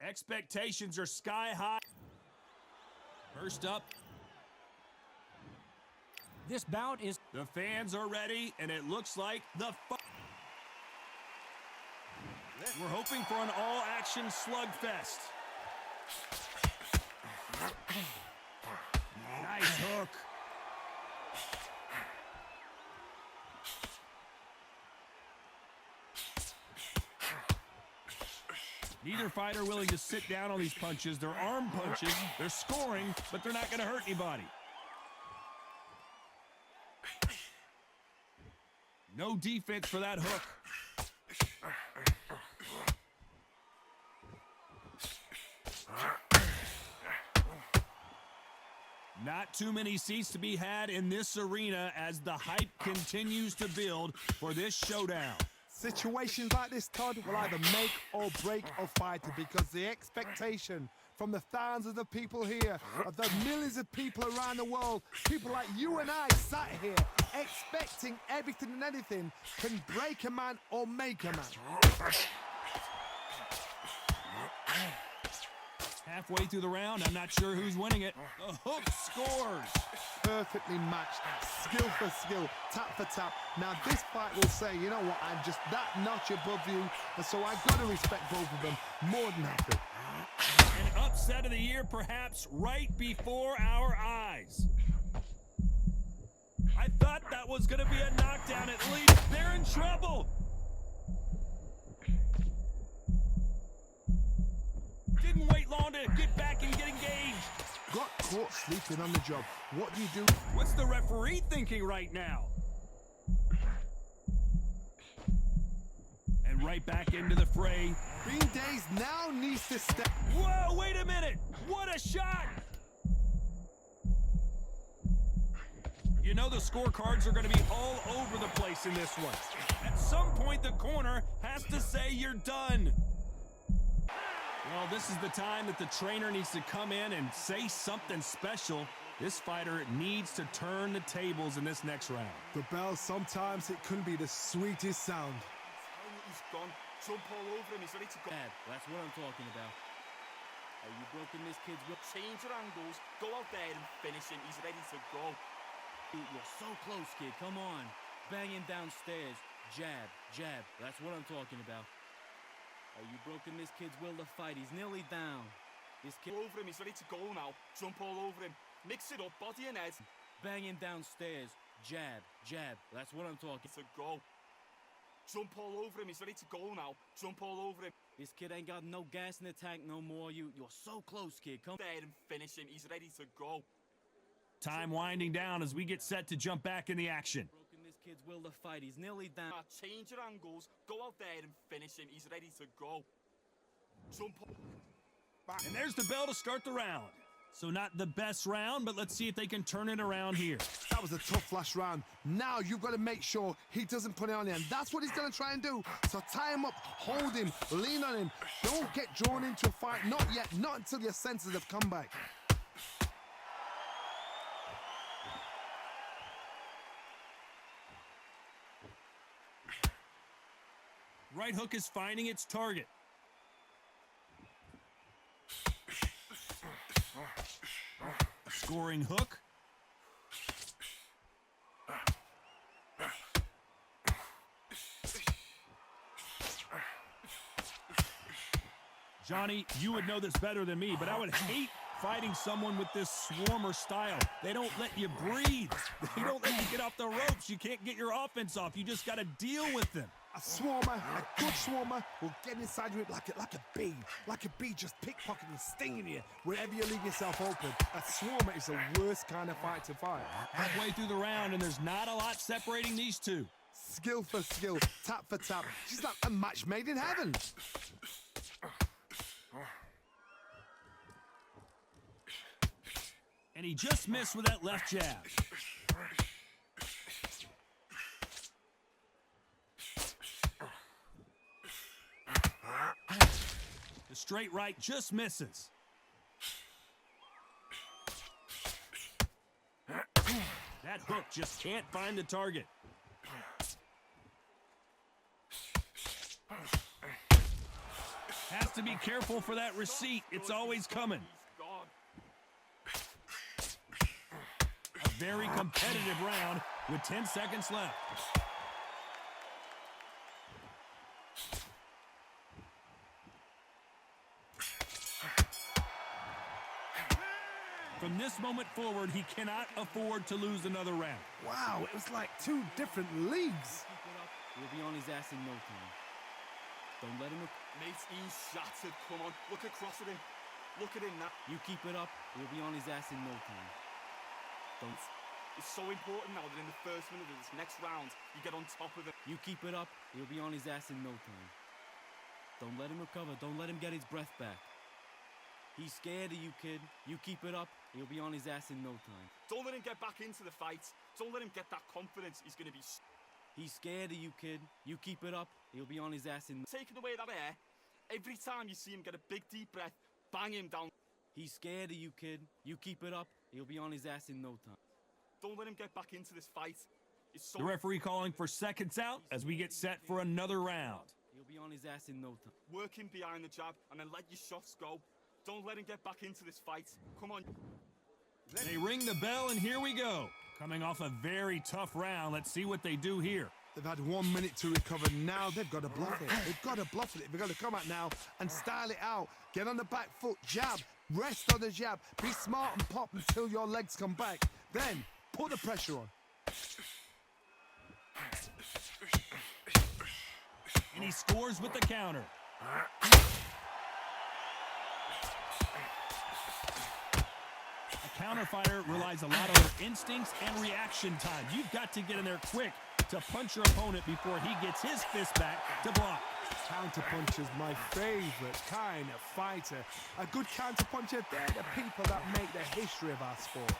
Expectations are sky high. First up. This bout is... The fans are ready, and it looks like the... We're hoping for an all-action slugfest. Nice hook. Neither fighter willing to sit down on these punches. They're arm punches. They're scoring, but they're not going to hurt anybody. No defense for that hook. Not too many seats to be had in this arena as the hype continues to build for this showdown. Situations like this, Todd, will either make or break a fighter because the expectation from the thousands of people here, of the millions of people around the world, people like you and I sat here expecting everything and anything, can break a man or make a man. Halfway through the round, I'm not sure who's winning it. The hook scores. Perfectly matched, skill for skill, tap for tap. Now this fight will say, you know what, I'm just that notch above you, and so I've got to respect both of them more than happy. An upset of the year, perhaps, right before our eyes. I thought that was going to be a knockdown at least. They're in trouble. Didn't wait long to get back and get engaged. Got caught sleeping on the job. What do you do? What's the referee thinking right now? And right back into the fray. Bean Days now needs to step. Whoa, wait a minute. What a shot. You know the scorecards are going to be all over the place in this one. At some point, the corner has to say you're done. Well, this is the time that the trainer needs to come in and say something special. This fighter needs to turn the tables in this next round. The bell, sometimes it can be the sweetest sound. He's gone. Jump all over him. He's ready to go. That's what I'm talking about. Are you broken this kid's will? Change your angles. Go out there and finish him. He's ready to go. You're so close, kid. Come on. Banging downstairs. Jab, jab. That's what I'm talking about. Are you broken this kid's will to fight? He's nearly down. This kid... Over him. He's ready to go now. Jump all over him. Mix it up. Body and head. Banging downstairs. Jab, jab. That's what I'm talking. To go. Jump all over him. He's ready to go now. Jump all over him. This kid ain't got no gas in the tank no more. You're so close, kid. Come there and finish him. He's ready to go. Time winding down as we get set to jump back in the action. Broken this kid's will to fight. He's nearly down. Change your angles. Go out there and finish him. He's ready to go. Jump. And there's the bell to start the round. So not the best round, but let's see if they can turn it around here. That was a tough last round. Now you've got to make sure he doesn't put it on him. That's what he's going to try and do. So tie him up, hold him, lean on him. Don't get drawn into a fight. Not yet. Not until your senses have come back. Right hook is finding its target. A scoring hook. Johnny, you would know this better than me, but I would hate fighting someone with this swarmer style. They don't let you breathe. They don't let you get off the ropes. You can't get your offense off. You just got to deal with them. A swarmer, a good swarmer, will get inside you like a bee just pickpocketing and stinging you wherever you leave yourself open. A swarmer is the worst kind of fight to fight. Halfway through the round, and there's not a lot separating these two. Skill for skill, tap for tap. She's like a match made in heaven. And he just missed with that left jab. The straight right just misses. That hook just can't find the target. Has to be careful for that receipt. It's always coming. He's gone. A very competitive round with 10 seconds left. From this moment forward, he cannot afford to lose another round. Wow, it was like two different leagues. Keep it up. He'll be on his ass in no time. Don't let him. Mate, he's shattered. Come on, look across at him. Look at him now. You keep it up. He'll be on his ass in no time. Don't. It's so important now that in the first minute of this next round, you get on top of him. You keep it up. He'll be on his ass in no time. Don't let him recover. Don't let him get his breath back. He's scared of you, kid. You keep it up. He'll be on his ass in no time. Don't let him get back into the fight. Don't let him get that confidence. He's going to be... He's scared of you, kid. You keep it up. He'll be on his ass in... Taking away that air, every time you see him get a big deep breath, bang him down. He's scared of you, kid. You keep it up. He'll be on his ass in no time. Don't let him get back into this fight. It's so... The referee calling for seconds out as we get set for another round. He'll be on his ass in no time. Work him behind the jab and then let your shots go. Don't let him get back into this fight. Come on. They ring the bell, and here we go. Coming off a very tough round, let's see what they do here. They've had 1 minute to recover. Now they've got to bluff it. They've got to bluff it. They've got to come out now and style it out. Get on the back foot, jab, rest on the jab. Be smart and pop until your legs come back. Then put the pressure on. And he scores with the counter. A counter fighter relies a lot on their instincts and reaction time. You've got to get in there quick to punch your opponent before he gets his fist back to block. Counter puncher's my favorite kind of fighter. A good counter puncher, they're the people that make the history of our sport.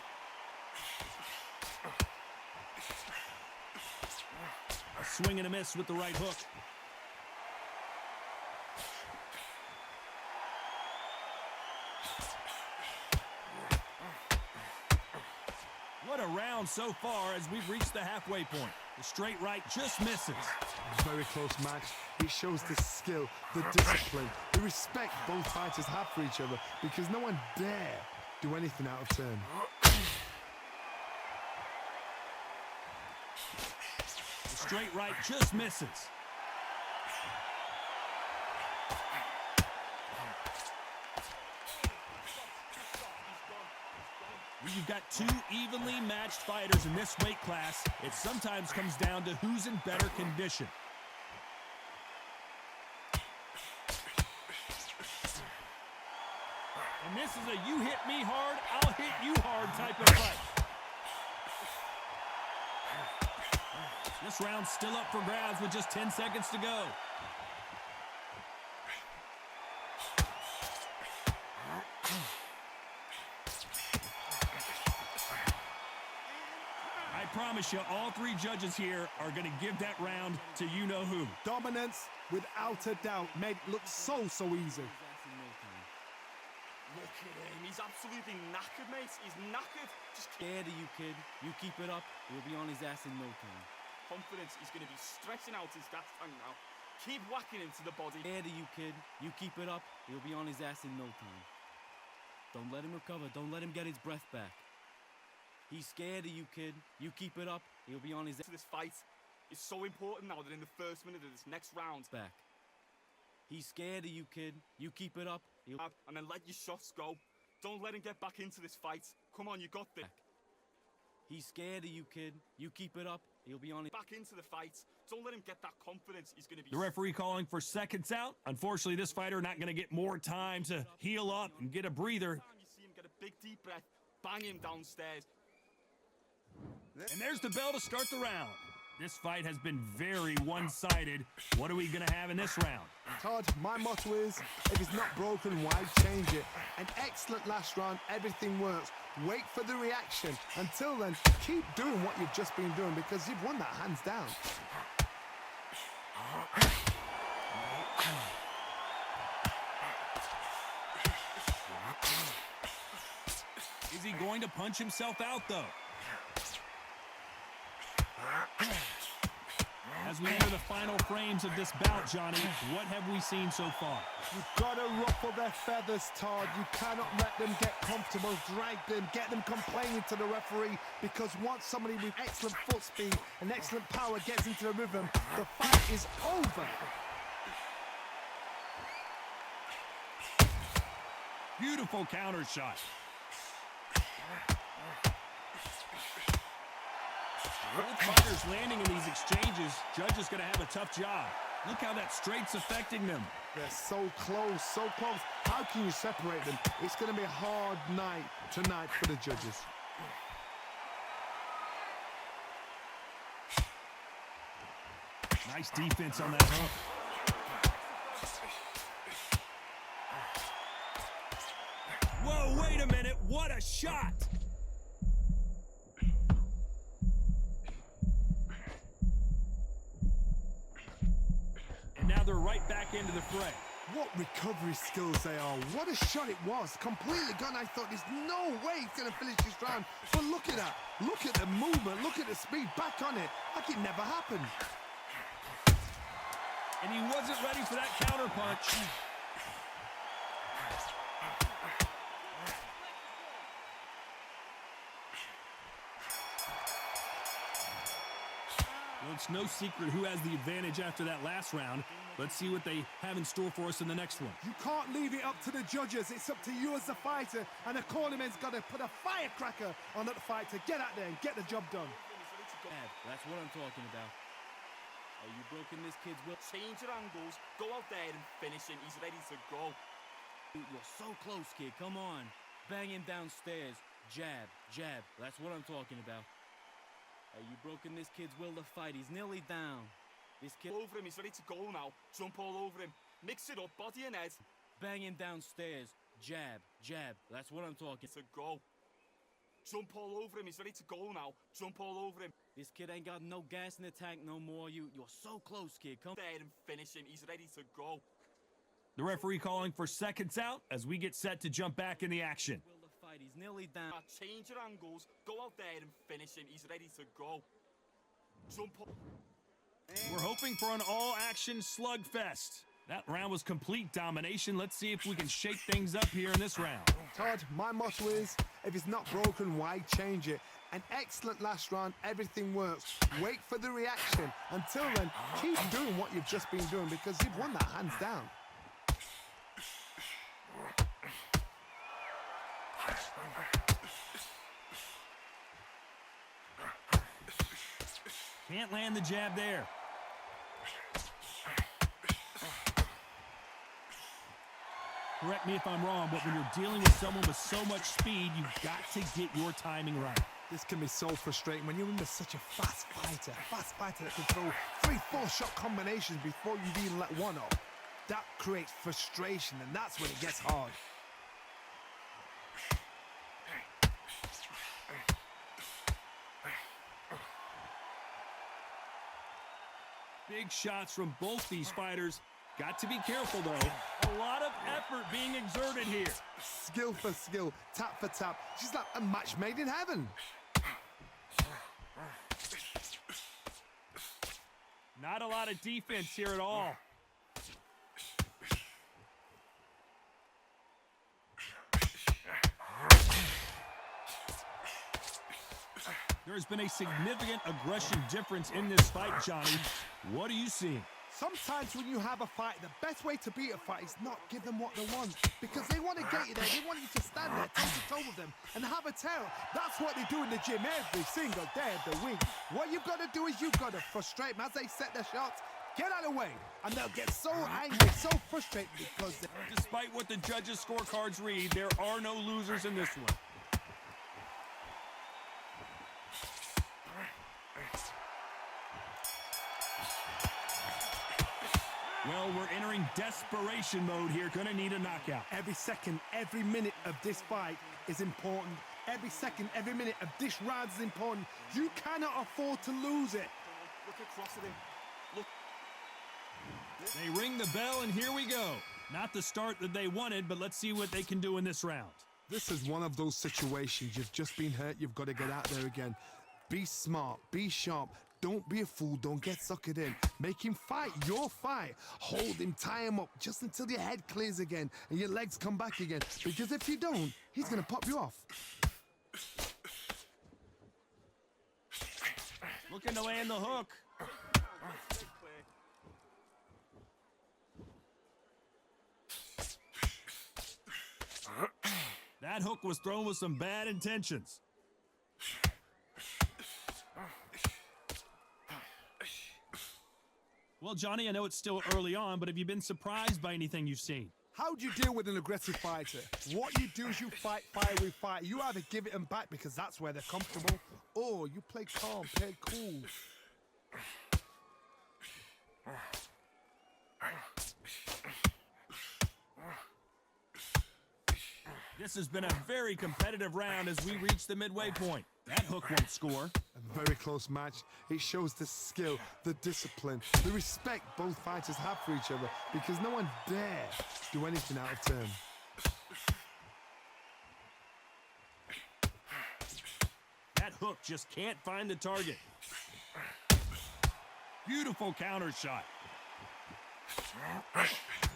A swing and a miss with the right hook. What a round so far as we've reached the halfway point. The straight right just misses. Very close match. It shows the skill, the discipline, the respect both fighters have for each other because no one dare do anything out of turn. The straight right just misses. You've got two evenly matched fighters in this weight class. It sometimes comes down to who's in better condition. And this is a you hit me hard, I'll hit you hard type of fight. This round's still up for grabs with just 10 seconds to go. I promise you, all three judges here are going to give that round to you-know-who. Dominance, without a doubt, made it look so easy. Look at him. He's absolutely knackered, mate. He's knackered. Just Scared of you, kid. You keep it up, he'll be on his ass in no time. confidence. He's going to be stretching out his gas tank now. Keep whacking into the body. Scared of you, kid. You keep it up, he'll be on his ass in no time. Don't let him recover. Don't let him get his breath back. He's scared of you, kid. You keep it up, he'll be on his ass. This fight is so important now that in the first minute of this next round, back. He's scared of you, kid. You keep it up, he'll... and then let your shots go. Don't let him get back into this fight. Come on, you got this. He's scared of you, kid. You keep it up, he'll be on his... Back into the fight. Don't let him get that confidence. He's going to be... The referee calling for seconds out. Unfortunately, this fighter not going to get more time to heal up and get a breather. You see him get a big deep breath, bang him downstairs. And there's the bell to start the round. This fight has been very one-sided. What are we going to have in this round? Todd, my motto is, if it's not broken, why change it? An excellent last round, everything works. Wait for the reaction. Until then, keep doing what you've just been doing because you've won that hands down. Is he going to punch himself out, though? As as we enter the final frames of this bout, Johnny, what have we seen so far? You've got to ruffle their feathers, Todd. You cannot let them get comfortable, drag them, get them complaining to the referee, because once somebody with excellent foot speed and excellent power gets into the rhythm, the fight is over. Beautiful counter shot. Both fighters landing in these exchanges. Judge is going to have a tough job. Look how that straight's affecting them. They're so close, so close. How can you separate them? It's going to be a hard night tonight for the judges. Nice defense on that hook. Whoa, wait a minute. What a shot. And now they're right back into the fray. What recovery skills they are. What a shot it was. Completely gone. I thought there's no way he's going to finish this round. But look at that. Look at the movement. Look at the speed. Back on it. Like it never happened. And he wasn't ready for that counter punch. Well, it's no secret who has the advantage after that last round. Let's see what they have in store for us in the next one. You can't leave it up to the judges. It's up to you as the fighter. And the cornerman's got to put a firecracker on that fight to get out there and get the job done. That's what I'm talking about. Are you broken this kid's will? Change your angles, go out there and finish him. He's ready to go. You're so close, kid. Come on. Bang him downstairs. Jab, jab. That's what I'm talking about. Are you broken this kid's will to fight? He's nearly down. This kid Over him, he's ready to go now. Jump all over him. Mix it up, body and head. bang him downstairs. Jab, jab. That's what I'm talking. To go. Jump all over him, he's ready to go now. Jump all over him. This kid ain't got no gas in the tank no more. You're so close, kid. Come There and finish him, he's ready to go. The referee calling for seconds out as we get set to jump back in the action. will the fight. He's nearly down. Change your angles, go out there and finish him, he's ready to go. Jump all... We're hoping for an all-action slugfest. That round was complete domination. Let's see if we can shake things up here in this round. Todd, my motto is, if it's not broken, why change it? An excellent last round, everything works. Wait for the reaction. Until then, keep doing what you've just been doing because you've won that hands down. Can't land the jab there. Correct me if I'm wrong, but when you're dealing with someone with so much speed, you've got to get your timing right. This can be so frustrating when you're under such a fast fighter that can throw 3-4 shot combinations before you've even let one off. That creates frustration, and that's when it gets hard. Big shots from both these fighters. Got to be careful, though. A lot of effort being exerted here. Skill for skill, tap for tap. She's like a match made in heaven. Not a lot of defense here at all. There's been a significant aggression difference in this fight, Johnny. What are you seeing? Sometimes when you have a fight, the best way to beat a fight is not give them what they want. Because they want to get you there. They want you to stand there, toe-to-toe with them, and have a tail. That's what they do in the gym every single day of the week. What you've got to do is you've got to frustrate them as they set their shots. Get out of the way. And they'll get so angry, so frustrated because... Despite what the judges' scorecards read, there are no losers in this one. Well, we're entering desperation mode here. Gonna need a knockout. Every second, every minute of this fight is important. Every second, every minute of this round is important. You cannot afford to lose it. Look across at him. Look. They ring the bell, and here we go. Not the start that they wanted, but let's see what they can do in this round. This is one of those situations. You've just been hurt. You've got to get out there again. Be smart. Be sharp. Don't be a fool, don't get suckered in. Make him fight your fight. Hold him, tie him up, just until your head clears again and your legs come back again. Because if you don't, he's gonna pop you off. Looking to land the hook. That hook was thrown with some bad intentions. Well, Johnny, I know it's still early on, but have you been surprised by anything you've seen? How do you deal with an aggressive fighter? What you do is you fight fire with fire. You either give it them back because that's where they're comfortable, or you play calm, play cool. This has been a very competitive round as we reach the midway point. That hook won't score. A very close match. It shows the skill, the discipline, the respect both fighters have for each other because no one dare do anything out of turn. That hook just can't find the target. Beautiful counter shot.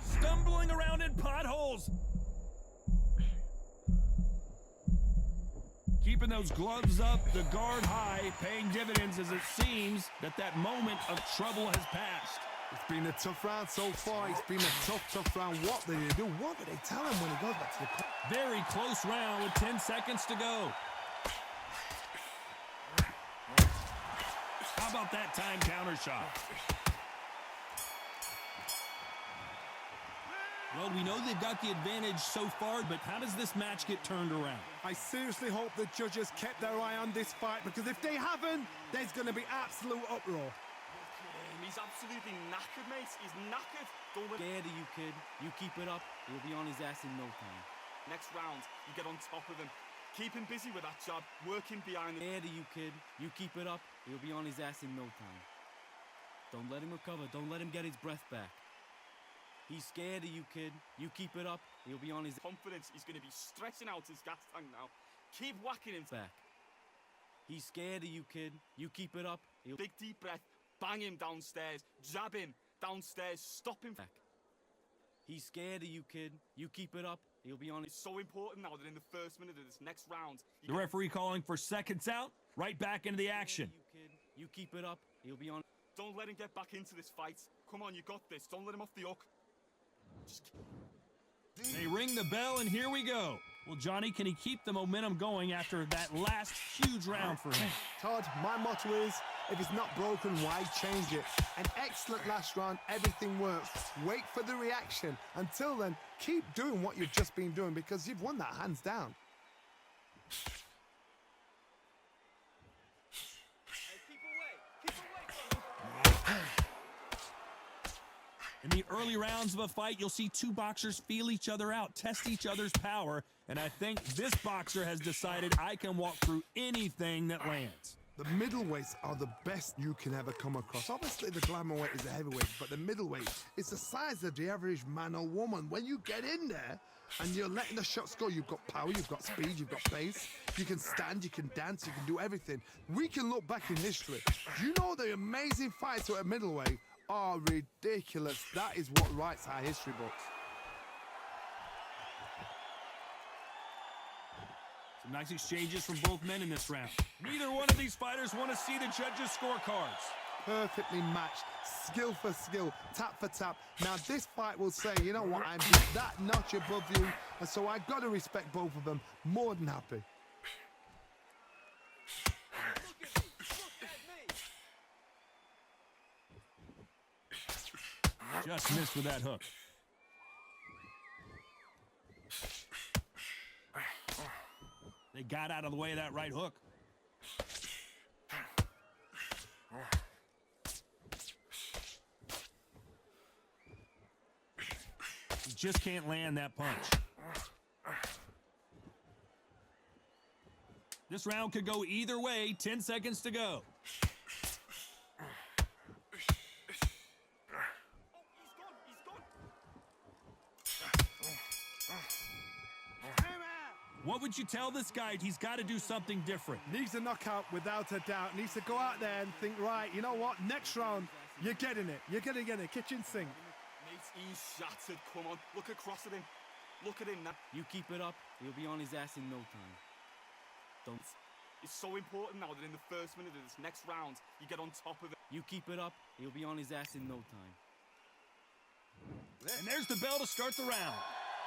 Stumbling around in potholes. Keeping those gloves up, the guard high, paying dividends as it seems that moment of trouble has passed. It's been a tough round so far. It's been a tough round. What do they do? What do they tell him when he goes back to the court? Very close round with 10 seconds to go. How about that time counter shot? Well, we know they've got the advantage so far, but how does this match get turned around? I seriously hope the judges kept their eye on this fight because if they haven't, there's going to be absolute uproar. He's absolutely knackered, mate. He's knackered. Don't let Scared of you, kid. You keep it up, he'll be on his ass in no time. Next round, you get on top of him. Keep him busy with that jab, working behind the... Scared of you, kid. You keep it up, he'll be on his ass in no time. Don't let him recover. Don't let him get his breath back. He's scared of you, kid. You keep it up, he'll be on his confidence. He's going to be stretching out his gas tank now. Keep whacking him back. He's scared of you, kid. You keep it up. He'll... Big deep breath. Bang him downstairs. Jab him downstairs. Stop him back. He's scared of you, kid. You keep it up. He'll be on it. It's so important now that in the first minute of this next round... The referee calling for seconds out. Right back into the action. You, kid. You keep it up. He'll be on... Don't let him get back into this fight. Come on, you got this. Don't let him off the hook. They ring the bell, and here we go. Well, Johnny, can he keep the momentum going after that last huge round for him? Todd, my motto is, if it's not broken, why change it? An excellent last round, everything works. Wait for the reaction. Until then, keep doing what you've just been doing because you've won that hands down. In the early rounds of a fight, you'll see two boxers feel each other out, test each other's power, and I think this boxer has decided I can walk through anything that lands. The middleweights are the best you can ever come across. Obviously, the glamour weight is the heavyweight, but the middleweight is the size of the average man or woman. When you get in there and you're letting the shots go, you've got power, you've got speed, you've got pace, you can stand, you can dance, you can do everything. We can look back in history. You know the amazing fights at middleweight are ridiculous. That is what writes our history books. Some nice exchanges from both men in this round. Neither one of these fighters want to see the judges' scorecards. Perfectly matched, skill for skill, tap for tap. Now this fight will say, you know what, I'm just that notch above you, and so I've got to respect both of them. More than happy. Just missed with that hook. They got out of the way of that right hook. He just can't land that punch. This round could go either way. 10 seconds to go. What would you tell this guy? He's got to do something different. Needs a knockout without a doubt. Needs to go out there and think, right, you know what? Next round, you're getting it. You're going to get a kitchen sink. Mate, he's shattered. Come on, look across at him. Look at him now. You keep it up, he'll be on his ass in no time. Don't. It's so important now that in the first minute of this next round, you get on top of it. You keep it up, he'll be on his ass in no time. And there's the bell to start the round.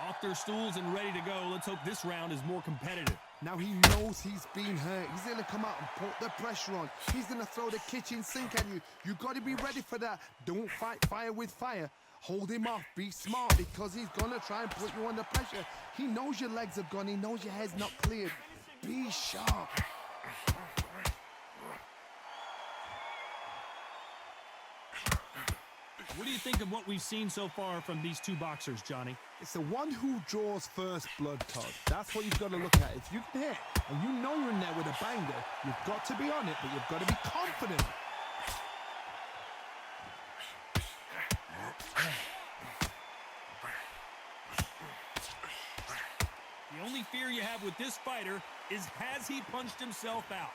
Off their stools and ready to go. Let's hope this round is more competitive. Now he knows he's been hurt. He's going to come out and put the pressure on. He's going to throw the kitchen sink at you. You got to be ready for that. Don't fight fire with fire. Hold him off. Be smart because he's going to try and put you under pressure. He knows your legs are gone. He knows your head's not cleared. Be sharp. What do you think of what we've seen so far from these two boxers, Johnny? It's the one who draws first blood, Todd. That's what you've got to look at. If you can hit and you know you're in there with a banger, you've got to be on it, but you've got to be confident. The only fear you have with this fighter is, has he punched himself out?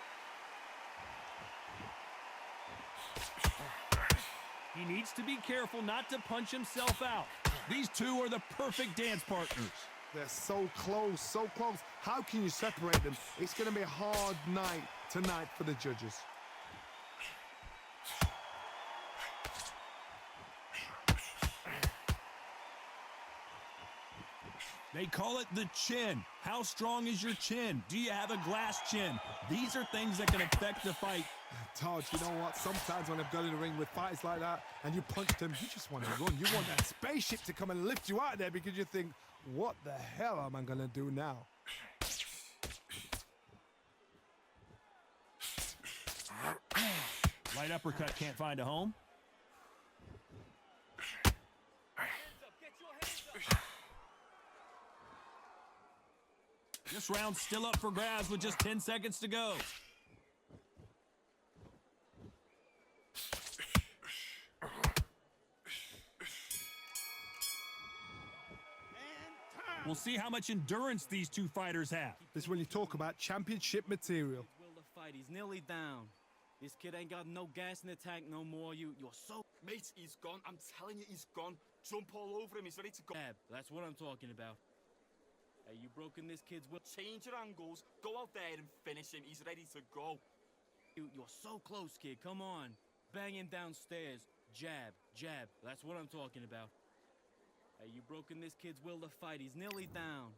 He needs to be careful not to punch himself out. These two are the perfect dance partners. They're so close, so close. How can you separate them? It's going to be a hard night tonight for the judges. They call it the chin. How strong is your chin? Do you have a glass chin? These are things that can affect the fight. Todd, you know what? Sometimes when I've gone in the ring with fights like that and you punch them, you just want to run. You want that spaceship to come and lift you out of there because you think, what the hell am I going to do now? Light uppercut can't find a home. This round's still up for grabs with just 10 seconds to go. We'll see how much endurance these two fighters have. This is when you talk about championship material. Will the fight, he's nearly down. This kid ain't got no gas in the tank no more. You're so... Mate, he's gone. I'm telling you, he's gone. Jump all over him. He's ready to go. That's what I'm talking about. Hey, you broken this kid's will. Change your angles. Go out there and finish him. He's ready to go. You're so close, kid. Come on. Banging downstairs. Jab, jab. That's what I'm talking about. Hey, you broken this kid's will to fight. He's nearly down.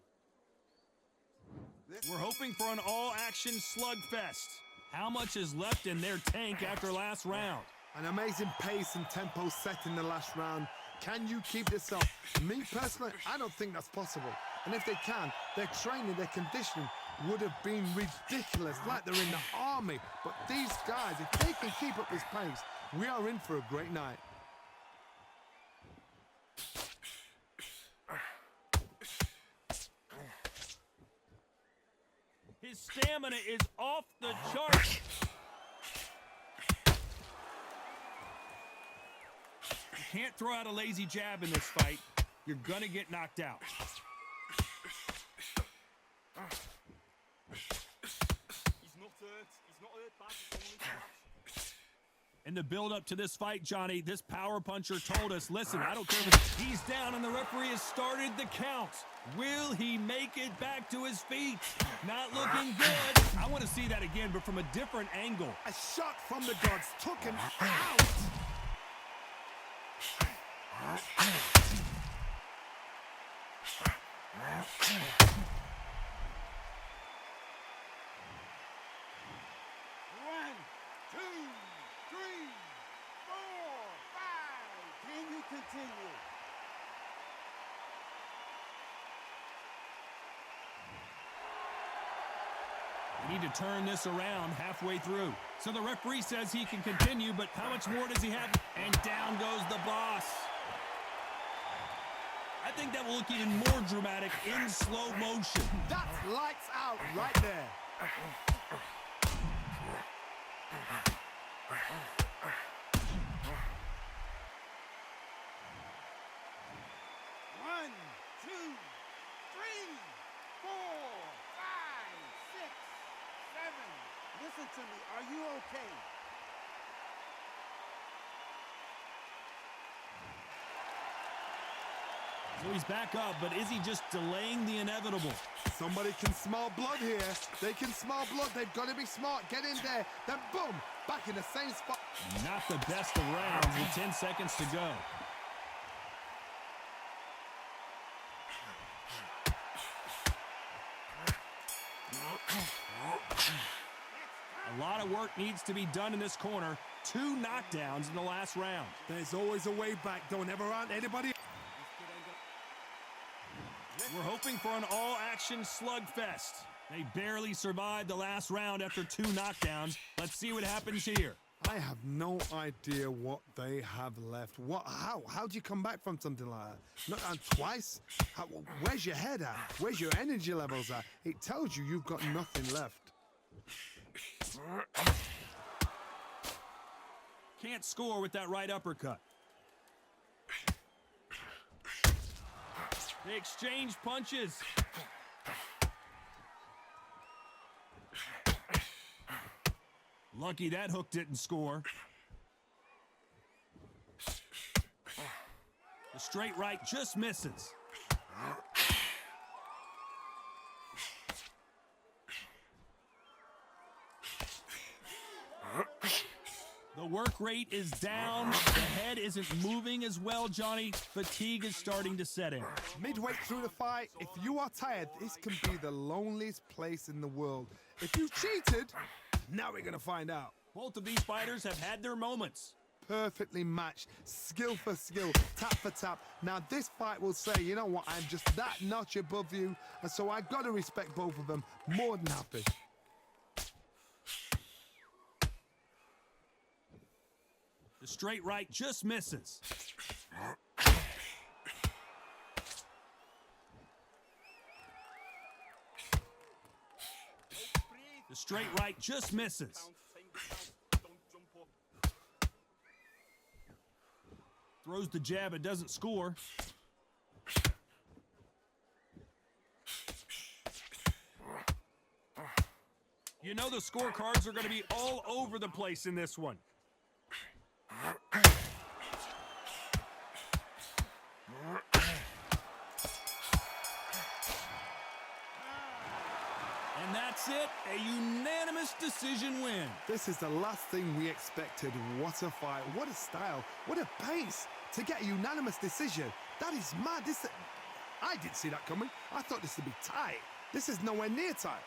We're hoping for an all-action slugfest. How much is left in their tank after last round? An amazing pace and tempo set in the last round. Can you keep this up? Me personally, I don't think that's possible. And if they can, their training, their conditioning would have been ridiculous, like they're in the army. But these guys, if they can keep up this pace, we are in for a great night. His stamina is off the charts. You can't throw out a lazy jab in this fight. You're gonna get knocked out. He's not hurt. He's not hurt bad. He's only scratched. In the build-up to this fight, Johnny, this power puncher told us, listen, I don't care if he's down and the referee has started the count. Will he make it back to his feet? Not looking good. I want to see that again, but from a different angle. A shot from the gods took him out. One, two, three, four, five. Can you continue? We need to turn this around halfway through. So the referee says he can continue, but how much more does he have? And down goes the boss. I think that will look even more dramatic in slow motion. That's lights out right there. One, two, three, four, Listen to me. Are you okay? So he's back up, but is he just delaying the inevitable? Somebody can smell blood here. They can smell blood. They've got to be smart. Get in there. Then boom, back in the same spot. Not the best of rounds with 10 seconds to go. A lot of work needs to be done in this corner. 2 knockdowns in the last round. There's always a way back. Don't ever run anybody. We're hoping for an all-action slugfest. They barely survived the last round after 2 knockdowns. Let's see what happens here. I have no idea what they have left. How do you come back from something like that? Not twice? Where's your head at? Where's your energy levels at? It tells you you've got nothing left. Can't score with that right uppercut. They exchange punches. Lucky that hook didn't score. The straight right just misses. The work rate is down. The head isn't moving as well, Johnny. Fatigue is starting to set in. Midway through the fight, if you are tired, this can be the loneliest place in the world. If you cheated, now we're going to find out. Both of these fighters have had their moments. Perfectly matched, skill for skill, tap for tap. Now this fight will say, you know what, I'm just that notch above you, and so I got to respect both of them. More than happy. The straight right just misses. The straight right just misses. Don't jump up. Throws the jab, it doesn't score. You know the scorecards are going to be all over the place in this one. And that's it, a unanimous decision win. This is the last thing we expected. What a fight, what a style, what a pace to get a unanimous decision. That is mad. I didn't see that coming. I thought this would be tight. This is nowhere near tight.